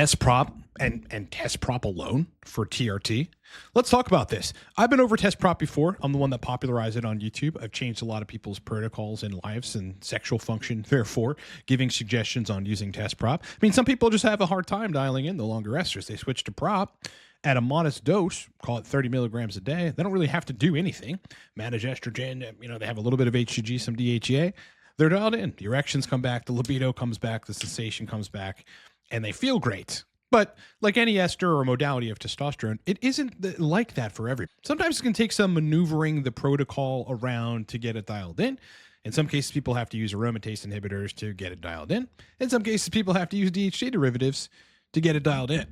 test prop and test prop alone for TRT. Let's talk about this. I've been over test prop before. I'm the one that popularized it on YouTube. I've changed a lot of people's protocols and lives and sexual function, therefore giving suggestions on using test prop. I mean, some people just have a hard time dialing in the longer esters. They switch to prop at a modest dose, call it 30 milligrams a day. They don't really have to do anything. Manage estrogen, they have a little bit of HCG, some DHEA. They're dialed in. The erections come back, the libido comes back, the sensation comes back, and they feel great. But like any ester or modality of testosterone, it isn't like that for everyone. Sometimes it can take some maneuvering the protocol around to get it dialed in. In some cases, people have to use aromatase inhibitors to get it dialed in. In some cases, people have to use DHEA derivatives to get it dialed in.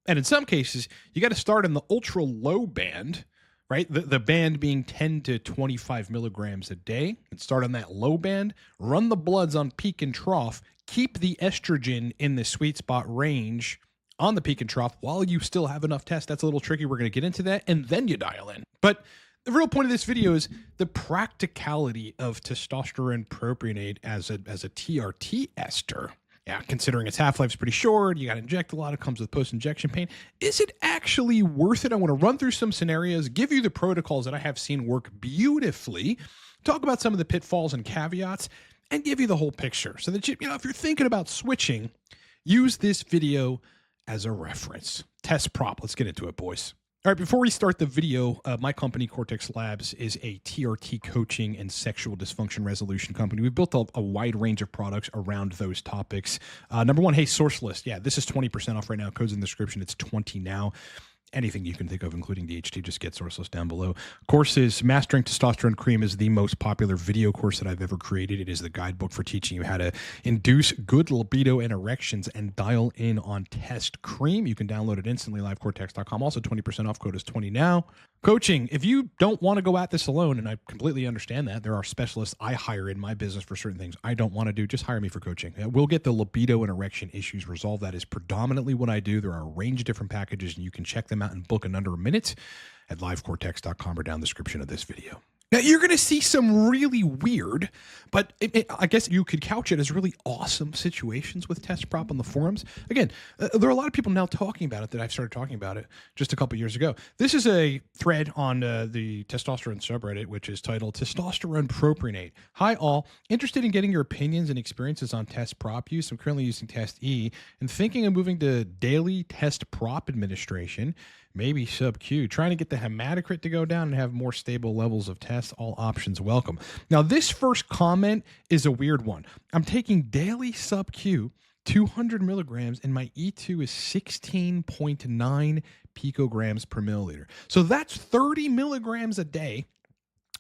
And in some cases, you got to start in the ultra low band, right? The band being 10 to 25 milligrams a day, and start on that low band, run the bloods on peak and trough, keep the estrogen in the sweet spot range on the peak and trough while you still have enough test. That's a little tricky. We're going to get into that, and then you dial in. But the real point of this video is the practicality of testosterone propionate as a TRT ester. Yeah, considering its half-life is pretty short, you got to inject a lot, it comes with post-injection pain. Is it actually worth it? I want to run through some scenarios, give you the protocols that I have seen work beautifully, talk about some of the pitfalls and caveats, and give you the whole picture so that, if you're thinking about switching, use this video as a reference. Test prop. Let's get into it, boys. All right, before we start the video, my company, Cortex Labs, is a TRT coaching and sexual dysfunction resolution company. We've built a wide range of products around those topics. Number one, hey, source list. Yeah, this is 20% off right now. Code's in the description. It's 20 now. Anything you can think of, including DHT, just get source list down below. Courses, Mastering Testosterone Cream is the most popular video course that I've ever created. It is the guidebook for teaching you how to induce good libido and erections and dial in on test cream. You can download it instantly, livecortex.com. Also 20% off, code is 20 now. Coaching, if you don't want to go at this alone, and I completely understand that, there are specialists I hire in my business for certain things I don't want to do, just hire me for coaching. We'll get the libido and erection issues resolved. That is predominantly what I do. There are a range of different packages, and you can check them out and book in under a minute at livecortex.com or down in the description of this video. Now, you're going to see some really weird, but I guess you could couch it as really awesome situations with test prop on the forums. Again, there are a lot of people now talking about it that I've started talking about it just a couple years ago. This is a thread on the testosterone subreddit, which is titled Testosterone Propionate. Hi, all. Interested in getting your opinions and experiences on test prop use? I'm currently using Test E and thinking of moving to daily test prop administration. Maybe sub-Q, trying to get the hematocrit to go down and have more stable levels of tests. All options welcome. Now, this first comment is a weird one. I'm taking daily sub-Q, 200 milligrams, and my E2 is 16.9 picograms per milliliter. So that's 30 milligrams a day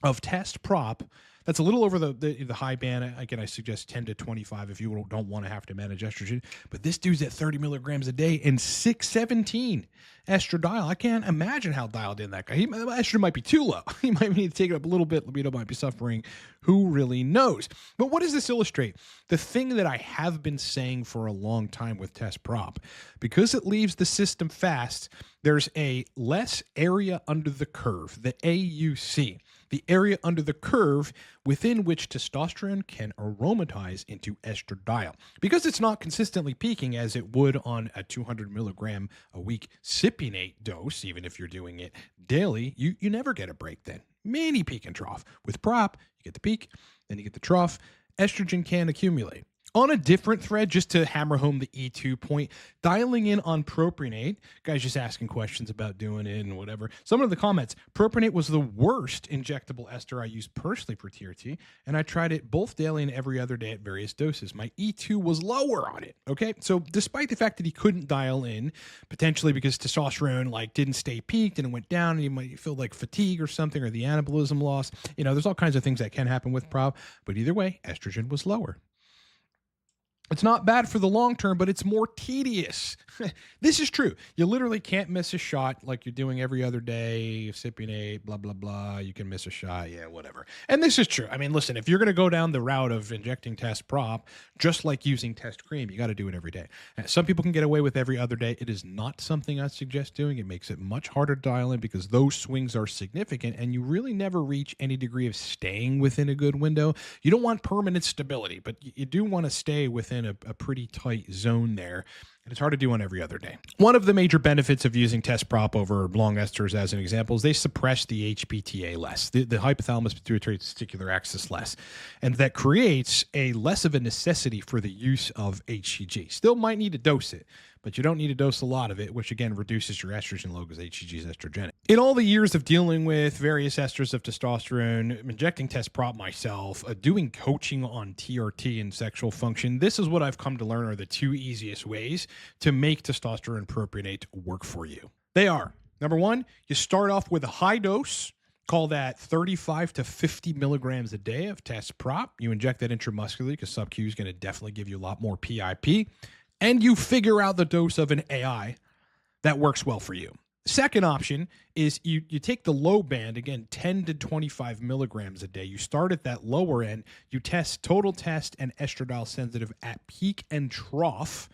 of test prop. That's a little over the high band. Again, I suggest 10 to 25 if you don't want to have to manage estrogen. But this dude's at 30 milligrams a day and 617 estradiol. I can't imagine how dialed in that guy. Estrogen might be too low. He might need to take it up a little bit. Libido might be suffering. Who really knows? But what does this illustrate? The thing that I have been saying for a long time with test prop, because it leaves the system fast, there's a less area under the curve, the AUC. The area under the curve within which testosterone can aromatize into estradiol. Because it's not consistently peaking as it would on a 200 milligram a week cypionate dose, even if you're doing it daily, you never get a break then. Mini peak and trough. With prop, you get the peak, then you get the trough. Estrogen can accumulate. On a different thread, just to hammer home the E2 point, dialing in on propionate, guys just asking questions about doing it and whatever. Some of the comments, propionate was the worst injectable ester I used personally for TRT, and I tried it both daily and every other day at various doses. My E2 was lower on it, okay? So despite the fact that he couldn't dial in, potentially because testosterone didn't stay peaked and it went down and you might feel like fatigue or something, or the anabolism loss, there's all kinds of things that can happen with prop, but either way, estrogen was lower. It's not bad for the long term, but it's more tedious. This is true. You literally can't miss a shot like you're doing every other day, cypionate, blah, blah, blah. You can miss a shot. Yeah, whatever. And this is true. I mean, listen, if you're going to go down the route of injecting test prop, just like using test cream, you got to do it every day. Some people can get away with every other day. It is not something I suggest doing. It makes it much harder to dial in because those swings are significant and you really never reach any degree of staying within a good window. You don't want permanent stability, but you do want to stay within a pretty tight zone there. And it's hard to do on every other day. One of the major benefits of using test prop over long esters as an example is they suppress the HPTA less, the hypothalamus pituitary testicular axis less. And that creates a less of a necessity for the use of HCG. Still might need to dose it, but you don't need to dose a lot of it, which again reduces your estrogen load because HCG is estrogenic. In all the years of dealing with various esters of testosterone, injecting test prop myself, doing coaching on TRT and sexual function, this is what I've come to learn are the two easiest ways to make testosterone propionate work for you. They are, number one, you start off with a high dose. Call that 35 to 50 milligrams a day of test prop. You inject that intramuscularly because sub-Q is going to definitely give you a lot more PIP. And you figure out the dose of an AI that works well for you. Second option is you take the low band, again, 10 to 25 milligrams a day. You start at that lower end. You test total test and estradiol sensitive at peak and trough,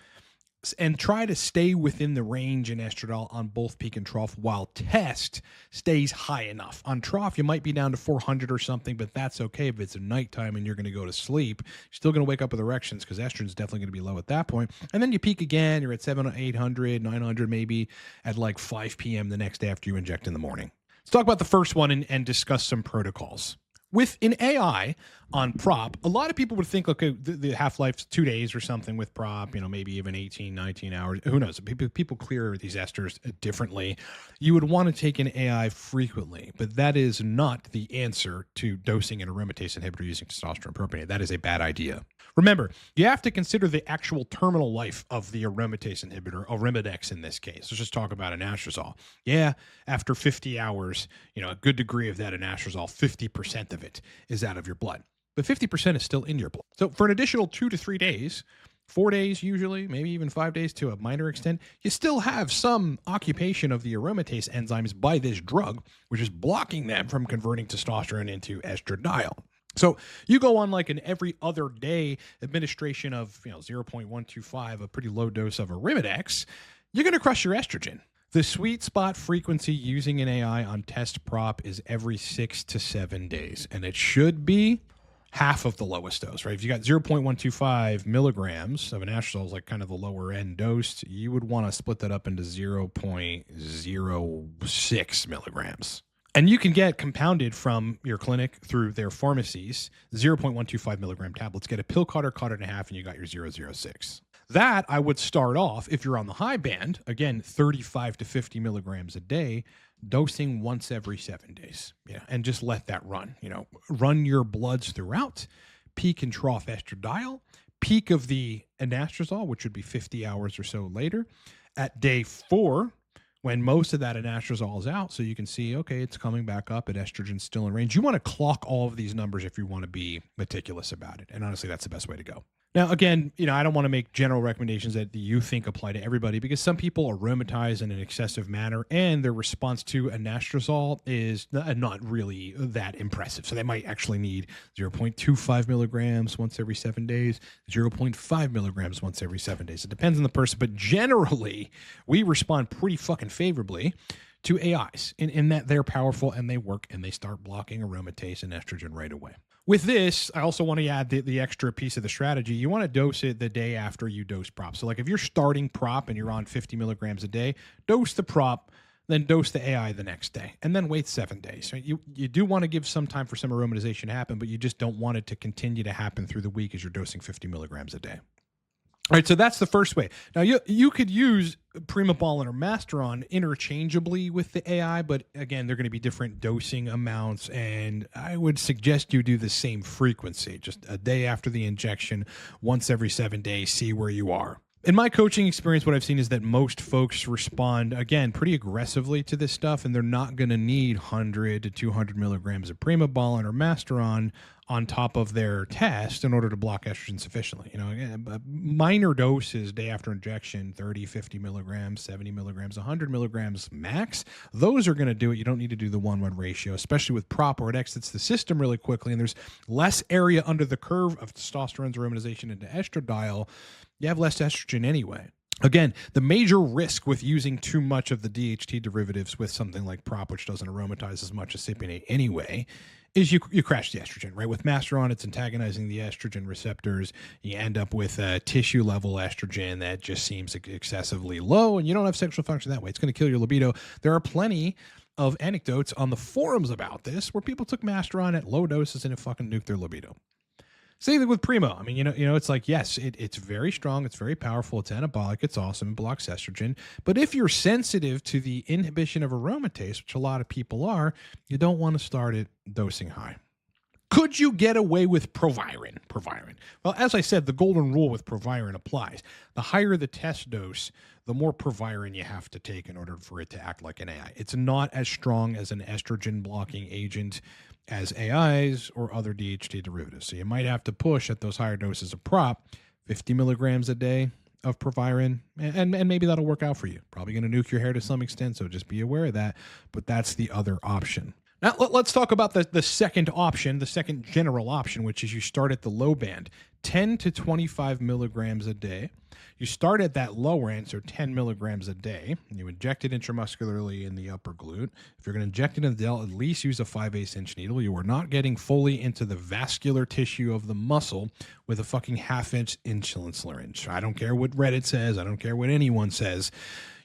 and try to stay within the range in estradiol on both peak and trough while test stays high enough. On trough, you might be down to 400 or something, but that's okay if it's a nighttime and you're going to go to sleep. You're still going to wake up with erections because estrogen is definitely going to be low at that point. And then you peak again, you're at 700, 800, 900 maybe at like 5 p.m. the next day after you inject in the morning. Let's talk about the first one and discuss some protocols. With an AI on prop, a lot of people would think, okay, the half-life's 2 days or something with prop, maybe even 18, 19 hours. Who knows? People clear these esters differently. You would want to take an AI frequently, but that is not the answer to dosing an aromatase inhibitor using testosterone propionate. That is a bad idea. Remember, you have to consider the actual terminal life of the aromatase inhibitor, Arimidex in this case. Let's just talk about anastrozole. Yeah, after 50 hours, a good degree of that anastrozole, 50% of it is out of your blood. But 50% is still in your blood. So for an additional 2 to 3 days, 4 days usually, maybe even 5 days to a minor extent, you still have some occupation of the aromatase enzymes by this drug, which is blocking them from converting testosterone into estradiol. So you go on like an every other day administration of 0.125, a pretty low dose of Arimidex, you're going to crush your estrogen. The sweet spot frequency using an AI on test prop is every 6 to 7 days, and it should be half of the lowest dose, right? If you got 0.125 milligrams of anastrozole, like kind of the lower end dose, you would want to split that up into 0.06 milligrams. And you can get compounded from your clinic through their pharmacies, 0.125 milligram tablets. Get a pill cutter, cut it in half, and you got your 0.06. That I would start off, if you're on the high band, again, 35 to 50 milligrams a day, dosing once every 7 days. And just let that run. Run your bloods throughout, peak and trough estradiol, peak of the anastrozole, which would be 50 hours or so later. At day 4, when most of that anastrozole is out, so you can see, okay, it's coming back up and estrogen's still in range. You want to clock all of these numbers if you want to be meticulous about it. And honestly, that's the best way to go. Now, again, I don't want to make general recommendations that you think apply to everybody because some people aromatize in an excessive manner and their response to anastrozole is not really that impressive. So they might actually need 0.25 milligrams once every 7 days, 0.5 milligrams once every 7 days. It depends on the person, but generally, we respond pretty fucking favorably to AIs in that they're powerful and they work and they start blocking aromatase and estrogen right away. With this, I also want to add the extra piece of the strategy. You want to dose it the day after you dose prop. So like if you're starting prop and you're on 50 milligrams a day, dose the prop, then dose the AI the next day, and then wait 7 days. So you do want to give some time for some aromatization to happen, but you just don't want it to continue to happen through the week as you're dosing 50 milligrams a day. All right, so that's the first way. Now, you could use Primo or Masteron interchangeably with the AI, but again, they're going to be different dosing amounts, and I would suggest you do the same frequency, just a day after the injection, once every 7 days, see where you are. In my coaching experience, what I've seen is that most folks respond, again, pretty aggressively to this stuff, and they're not going to need 100 to 200 milligrams of Primo or Masteron on top of their test in order to block estrogen sufficiently. Minor doses day after injection, 30, 50 milligrams, 70 milligrams, 100 milligrams max, those are going to do it. You don't need to do the 1-1 ratio, especially with prop where it exits the system really quickly and there's less area under the curve of testosterone's aromatization into estradiol. You have less estrogen anyway. Again, the major risk with using too much of the DHT derivatives with something like prop, which doesn't aromatize as much as cypionate anyway, is you crash the estrogen, right? With Masteron, it's antagonizing the estrogen receptors. You end up with a tissue level estrogen that just seems excessively low, and you don't have sexual function that way. It's going to kill your libido. There are plenty of anecdotes on the forums about this where people took Masteron at low doses and it fucking nuked their libido. Same thing with Primo. I mean, it's like, yes, it's very strong, it's very powerful, it's anabolic, it's awesome, it blocks estrogen. But if you're sensitive to the inhibition of aromatase, which a lot of people are, you don't want to start it dosing high. Could you get away with Proviron? Well, as I said, the golden rule with Proviron applies. The higher the test dose, the more Proviron you have to take in order for it to act like an AI. It's not as strong as an estrogen blocking agent as AIs or other DHT derivatives. So you might have to push at those higher doses of prop, 50 milligrams a day of Proviron, and maybe that'll work out for you. Probably going to nuke your hair to some extent, so just be aware of that. But that's the other option. Now, let's talk about the second option, the second general option, which is you start at the low band, 10 to 25 milligrams a day. You start at that lower end, so 10 milligrams a day. You inject it intramuscularly in the upper glute. If you're going to inject it in the delt, at least use a 5/8 inch needle. You are not getting fully into the vascular tissue of the muscle with a fucking 1/2 inch insulin syringe. I don't care what Reddit says. I don't care what anyone says.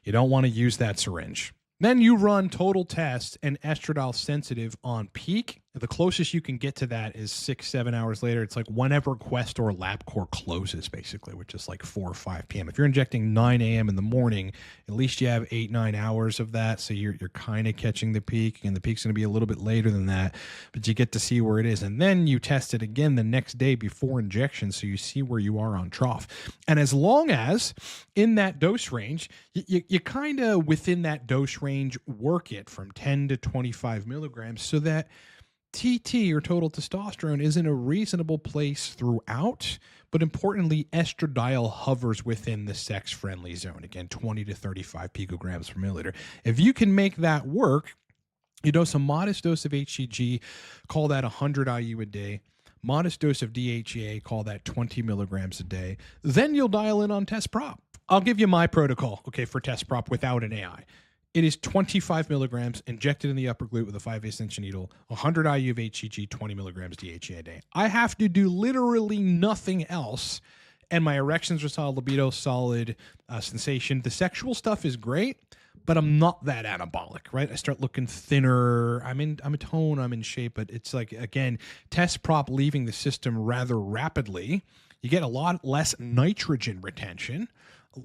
You don't want to use that syringe. Then you run total test and estradiol sensitive on peak. The closest you can get to that is 6-7 hours later. It's like whenever Quest or LabCorp closes, basically, which is like 4 or 5 p.m. If you're injecting 9 a.m. in the morning, at least you have 8-9 hours of that. So you're kind of catching the peak, and the peak's going to be a little bit later than that, but you get to see where it is. And then you test it again the next day before injection, so you see where you are on trough. And as long as in that dose range, you kind of within that dose range work it from 10 to 25 milligrams so that TT or total testosterone is in a reasonable place throughout, but importantly, estradiol hovers within the sex-friendly zone. Again, 20 to 35 picograms per milliliter. If you can make that work, you dose a modest dose of HCG, call that 100 IU a day. Modest dose of DHEA, call that 20 milligrams a day. Then you'll dial in on test prop. I'll give you my protocol, okay, for test prop without an AI. It is 25 milligrams injected in the upper glute with a 5/8 inch needle, 100 IU of HCG, 20 milligrams DHEA a day. I have to do literally nothing else, and my erections are solid, libido solid, sensation. The sexual stuff is great, but I'm not that anabolic, right? I start looking thinner. I'm in tone, I'm in shape, but it's like, again, test prop leaving the system rather rapidly. You get a lot less nitrogen retention,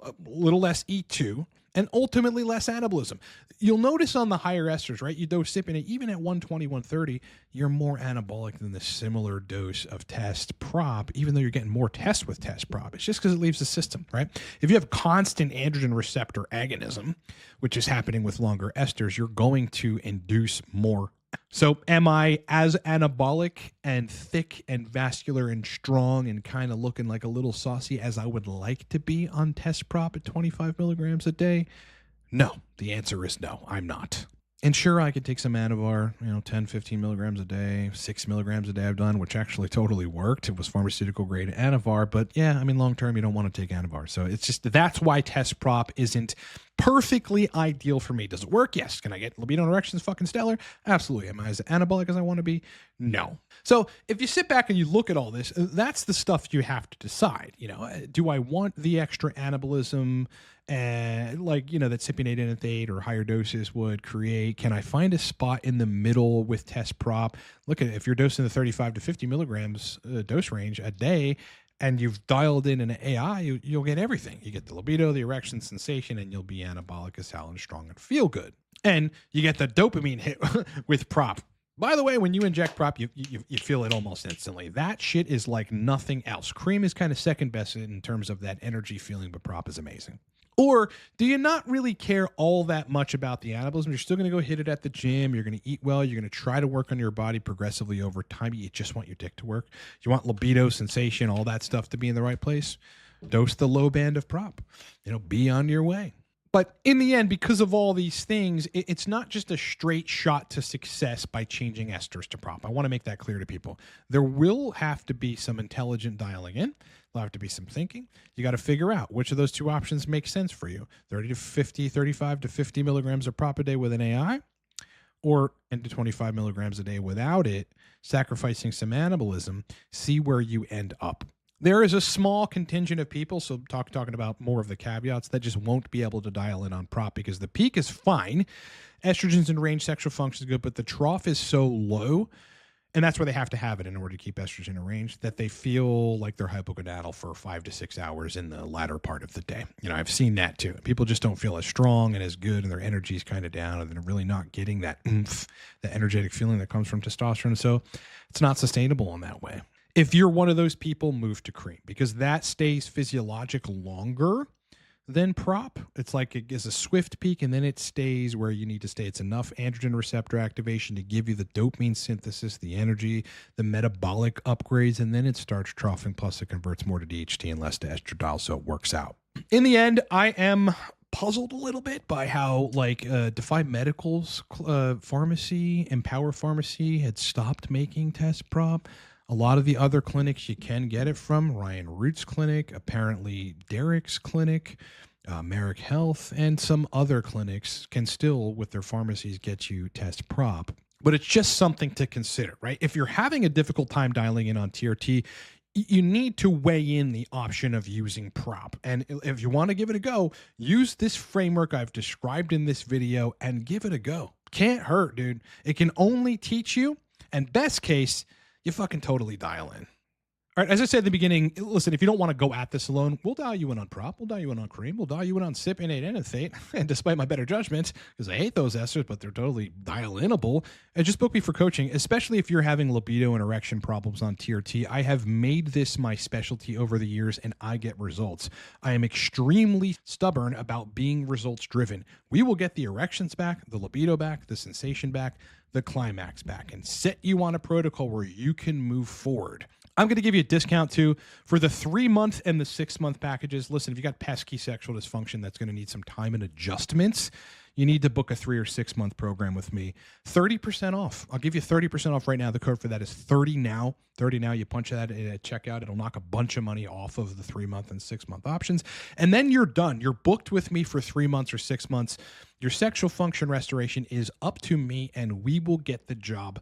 a little less E2, and ultimately less anabolism. You'll notice on the higher esters, right? You dose cypionate, even at 120, 130, you're more anabolic than the similar dose of test prop, even though you're getting more test with test prop. It's just because it leaves the system, right? If you have constant androgen receptor agonism, which is happening with longer esters, you're going to induce more. So am I as anabolic and thick and vascular and strong and kind of looking like a little saucy as I would like to be on test prop at 25 milligrams a day? No, the answer is no, I'm not. And sure, I could take some Anavar, 10, 15 milligrams a day, 6 milligrams a day I've done, which actually totally worked. It was pharmaceutical grade Anavar, but yeah, long term, you don't want to take Anavar. So it's just, that's why test prop isn't perfectly ideal for me. Does it work? Yes. Can I get libido and erections fucking stellar? Absolutely. Am I as anabolic as I want to be? No. So if you sit back and you look at all this, that's the stuff you have to decide. Do I want the extra anabolism that cypionate enanthate or higher doses would create? Can I find a spot in the middle with test prop? Look at it. If you're dosing the 35 to 50 milligrams dose range a day, and you've dialed in an AI, you'll get everything. You get the libido, the erection sensation, and you'll be anabolic as hell and strong and feel good. And you get the dopamine hit with prop. By the way, when you inject prop, you feel it almost instantly. That shit is like nothing else. Cream is kind of second best in terms of that energy feeling, but prop is amazing. Or do you not really care all that much about the anabolism? You're still going to go hit it at the gym. You're going to eat well. You're going to try to work on your body progressively over time. You just want your dick to work. You want libido, sensation, all that stuff to be in the right place. Dose the low band of prop. Be on your way. But in the end, because of all these things, it's not just a straight shot to success by changing esters to prop. I want to make that clear to people. There will have to be some intelligent dialing in. There'll have to be some thinking. You got to figure out which of those two options make sense for you. 30 to 50, 35 to 50 milligrams of prop a day with an AI, or 10 to 25 milligrams a day without it, sacrificing some anabolism, see where you end up. There is a small contingent of people, so talking about more of the caveats, that just won't be able to dial in on prop because the peak is fine. Estrogen's in range, sexual function is good, but the trough is so low, and that's where they have to have it in order to keep estrogen in range, that they feel like they're hypogonadal for 5 to 6 hours in the latter part of the day. You know, I've seen that too. People just don't feel as strong and as good, and their energy's kind of down, and they're really not getting that oomph, that energetic feeling that comes from testosterone. So it's not sustainable in that way. If you're one of those people, move to cream because that stays physiologic longer than prop. It's like it gives a swift peak and then it stays where you need to stay. It's enough androgen receptor activation to give you the dopamine synthesis, the energy, the metabolic upgrades, and then it starts troughing. Plus it converts more to DHT and less to estradiol, so it works out. In the end, I am puzzled a little bit by how Defy Medical's pharmacy, Empower Pharmacy, had stopped making test prop. A lot of the other clinics you can get it from, Ryan Root's clinic, apparently Derek's clinic, Merrick Health, and some other clinics can still, with their pharmacies, get you test prop. But it's just something to consider, right? If you're having a difficult time dialing in on TRT, you need to weigh in the option of using prop. And if you want to give it a go, use this framework I've described in this video and give it a go. Can't hurt, dude. It can only teach you, and best case, you fucking totally dial in. All right, as I said at the beginning, listen, if you don't want to go at this alone, we'll dial you in on prop, we'll dial you in on cream, we'll dial you in on cypionate and enanthate. And despite my better judgment, because I hate those esters, but they're totally dial-inable, and just book me for coaching, especially if you're having libido and erection problems on TRT. I have made this my specialty over the years, and I get results. I am extremely stubborn about being results-driven. We will get the erections back, the libido back, the sensation back, the climax back, and set you on a protocol where you can move forward. I'm going to give you a discount too for the 3-month and the 6-month packages. Listen, if you got pesky sexual dysfunction that's going to need some time and adjustments, you need to book a 3 or 6 month program with me. 30% off. I'll give you 30% off right now. The code for that is 30 now. 30 now. You punch that at checkout. It'll knock a bunch of money off of the 3-month and 6-month options. And then you're done. You're booked with me for 3 months or 6 months. Your sexual function restoration is up to me, and we will get the job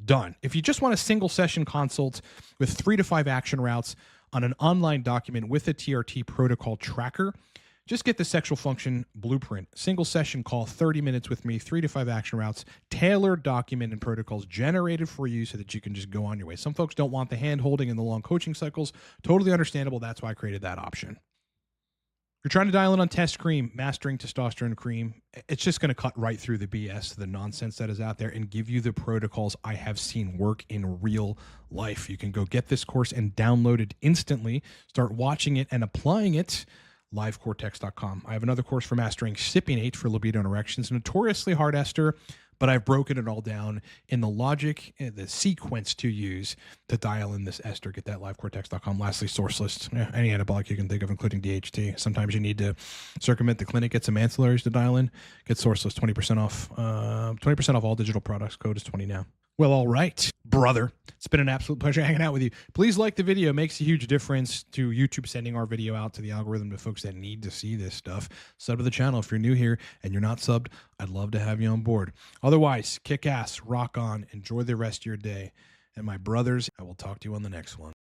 done. If you just want a single session consult with 3 to 5 action routes on an online document with a TRT protocol tracker, just get the sexual function blueprint. Single session call, 30 minutes with me, 3 to 5 action routes, tailored document and protocols generated for you so that you can just go on your way. Some folks don't want the hand holding and the long coaching cycles. Totally understandable. That's why I created that option. You're trying to dial in on test cream, mastering testosterone cream. It's just going to cut right through the BS, the nonsense that is out there, and give you the protocols I have seen work in real life. You can go get this course and download it instantly, start watching it and applying it. livecortex.com. I have another course for mastering cypionate for libido and erections, notoriously hard ester, but I've broken it all down in the logic, the sequence to use to dial in this ester. Get that, livecortex.com. Lastly, source list. Any anabolic you can think of, including DHT. Sometimes you need to circumvent the clinic, get some ancillaries to dial in. Get source list, 20% off. 20% off all digital products. Code is 20 now. Well, all right, brother. It's been an absolute pleasure hanging out with you. Please like the video. It makes a huge difference to YouTube sending our video out to the algorithm to folks that need to see this stuff. Sub to the channel. If you're new here and you're not subbed, I'd love to have you on board. Otherwise, kick ass, rock on, enjoy the rest of your day. And my brothers, I will talk to you on the next one.